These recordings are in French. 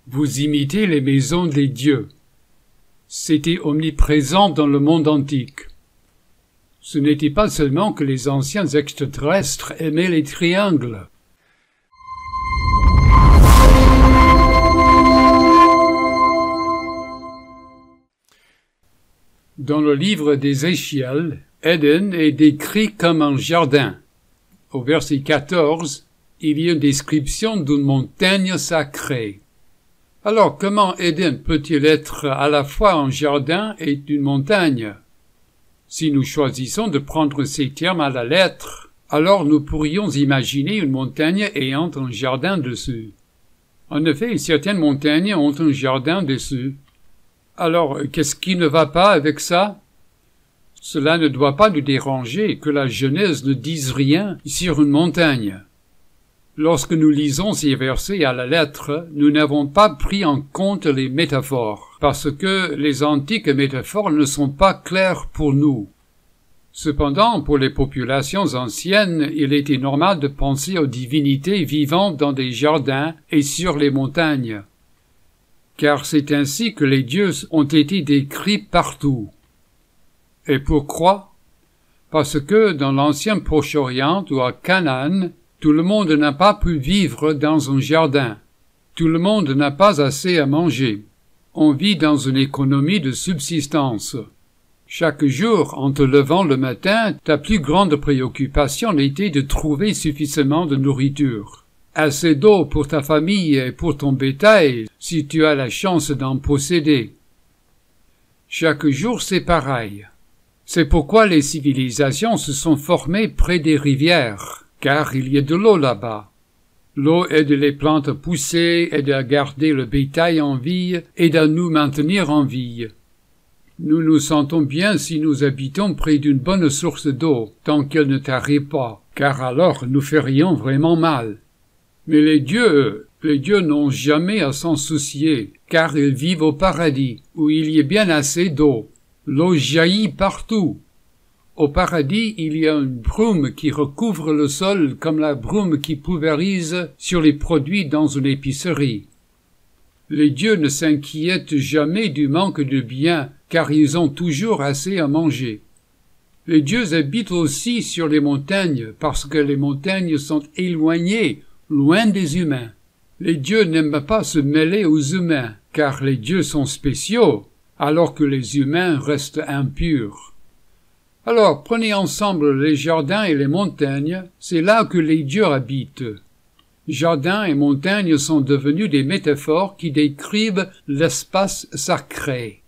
Vous imitez les maisons des dieux. C'était omniprésent dans le monde antique. Ce n'était pas seulement que les anciens extraterrestres aimaient les triangles. Dans le livre d'Ézéchiel, Éden est décrit comme un jardin. Au verset 14, il y a une description d'une montagne sacrée. Alors, comment Éden peut-il être à la fois un jardin et une montagne? Si nous choisissons de prendre ces termes à la lettre, alors nous pourrions imaginer une montagne ayant un jardin dessus. En effet, certaines montagnes ont un jardin dessus. Alors, qu'est-ce qui ne va pas avec ça? Cela ne doit pas nous déranger que la Genèse ne dise rien sur une montagne. Lorsque nous lisons ces versets à la lettre, nous n'avons pas pris en compte les métaphores, parce que les antiques métaphores ne sont pas claires pour nous. Cependant, pour les populations anciennes, il était normal de penser aux divinités vivant dans des jardins et sur les montagnes. Car c'est ainsi que les dieux ont été décrits partout. Et pourquoi? Parce que dans l'ancien Proche-Orient ou à Canaan, tout le monde n'a pas pu vivre dans un jardin. Tout le monde n'a pas assez à manger. On vit dans une économie de subsistance. Chaque jour, en te levant le matin, ta plus grande préoccupation était de trouver suffisamment de nourriture. Assez d'eau pour ta famille et pour ton bétail, si tu as la chance d'en posséder. Chaque jour, c'est pareil. C'est pourquoi les civilisations se sont formées près des rivières, car il y a de l'eau là-bas. L'eau aide les plantes à pousser, aide à garder le bétail en vie, aide à nous maintenir en vie. Nous nous sentons bien si nous habitons près d'une bonne source d'eau, tant qu'elle ne tarit pas, car alors nous ferions vraiment mal. Mais les dieux n'ont jamais à s'en soucier, car ils vivent au paradis, où il y a bien assez d'eau. L'eau jaillit partout. Au paradis, il y a une brume qui recouvre le sol comme la brume qui pulvérise sur les produits dans une épicerie. Les dieux ne s'inquiètent jamais du manque de biens, car ils ont toujours assez à manger. Les dieux habitent aussi sur les montagnes, parce que les montagnes sont éloignées, loin des humains. Les dieux n'aiment pas se mêler aux humains, car les dieux sont spéciaux, alors que les humains restent impurs. Alors, prenez ensemble les jardins et les montagnes, c'est là que les dieux habitent. Jardins et montagnes sont devenus des métaphores qui décrivent l'espace sacré.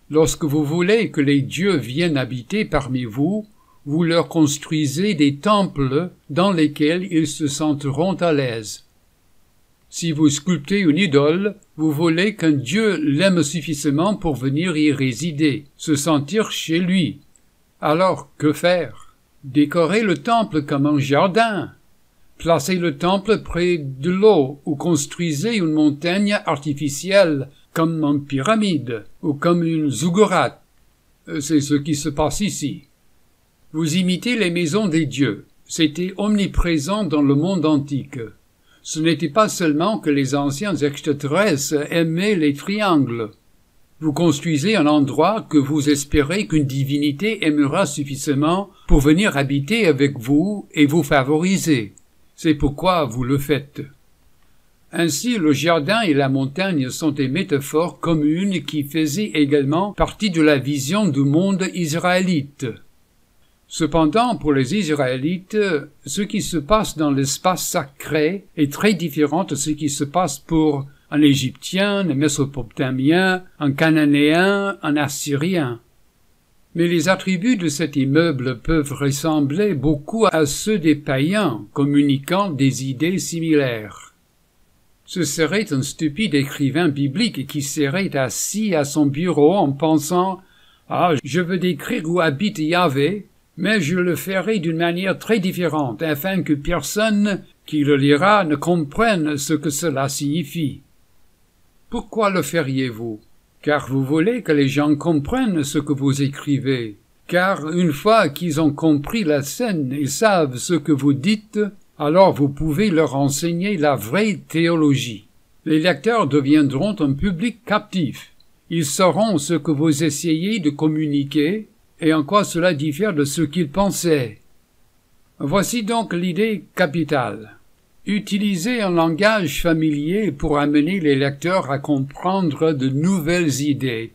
Lorsque vous voulez que les dieux viennent habiter parmi vous, vous leur construisez des temples dans lesquels ils se sentiront à l'aise. Si vous sculptez une idole, vous voulez qu'un dieu l'aime suffisamment pour venir y résider, se sentir chez lui. Alors, que faire? Décorez le temple comme un jardin. Placez le temple près de l'eau ou construisez une montagne artificielle comme une pyramide ou comme une ziggourate. C'est ce qui se passe ici. Vous imitez les maisons des dieux. C'était omniprésent dans le monde antique. Ce n'était pas seulement que les anciens extraterrestres aimaient les triangles. Vous construisez un endroit que vous espérez qu'une divinité aimera suffisamment pour venir habiter avec vous et vous favoriser. C'est pourquoi vous le faites. Ainsi, le jardin et la montagne sont des métaphores communes qui faisaient également partie de la vision du monde israélite. Cependant, pour les Israélites, ce qui se passe dans l'espace sacré est très différent de ce qui se passe pour un Égyptien, un Mésopotamien, un Cananéen, un Assyrien. Mais les attributs de cet immeuble peuvent ressembler beaucoup à ceux des païens, communiquant des idées similaires. Ce serait un stupide écrivain biblique qui serait assis à son bureau en pensant « Ah, je veux décrire où habite Yahvé, mais je le ferai d'une manière très différente, afin que personne qui le lira ne comprenne ce que cela signifie. » Pourquoi le feriez-vous? Car vous voulez que les gens comprennent ce que vous écrivez. Car une fois qu'ils ont compris la scène et savent ce que vous dites, alors vous pouvez leur enseigner la vraie théologie. Les lecteurs deviendront un public captif. Ils sauront ce que vous essayez de communiquer et en quoi cela diffère de ce qu'ils pensaient. Voici donc l'idée capitale. Utilisez un langage familier pour amener les lecteurs à comprendre de nouvelles idées.